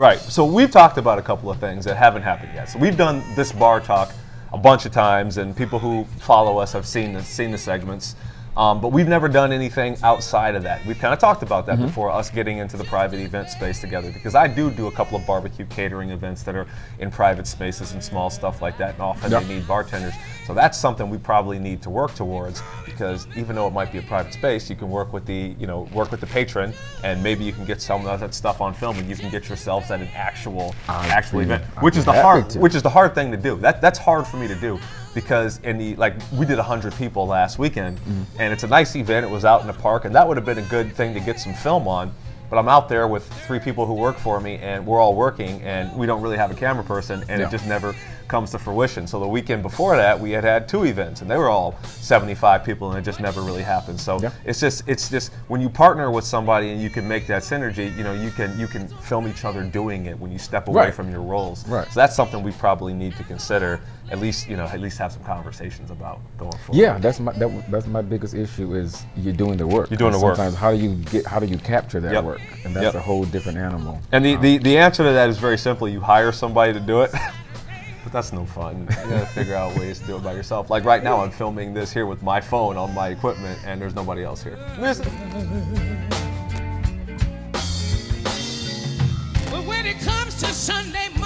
Right. So we've talked about a couple of things that haven't happened yet. So we've done this bar talk a bunch of times, and people who follow us have seen the segments. But we've never done anything outside of that. We've kind of talked about that before, us getting into the private event space together, because I do a couple of barbecue catering events that are in private spaces and small stuff like that, and often they need bartenders. So that's something we probably need to work towards, because even though it might be a private space, you can work with the patron, and maybe you can get some of that stuff on film, and you can get yourselves at an actual event, which is the hard thing to do. That's hard for me to do. Because we did 100 people last weekend, and it's a nice event. It was out in the park, and that would have been a good thing to get some film on. But I'm out there with 3 people who work for me, and we're all working, and we don't really have a camera person, and it just never comes to fruition. So the weekend before that, we had 2 events, and they were all 75 people, and it just never really happened. So it's just when you partner with somebody and you can make that synergy, you can film each other doing it when you step away from your roles. Right. So that's something we probably need to consider. At least have some conversations about going forward. Yeah, that's my biggest issue is you're doing the work. You're doing the work. Sometimes how do you capture that work? And that's a whole different animal. And the answer to that is very simple. You hire somebody to do it, but that's no fun. You gotta figure out ways to do it by yourself. Like right now, I'm filming this here with my phone on my equipment, and there's nobody else here. But when it comes to Sunday morning,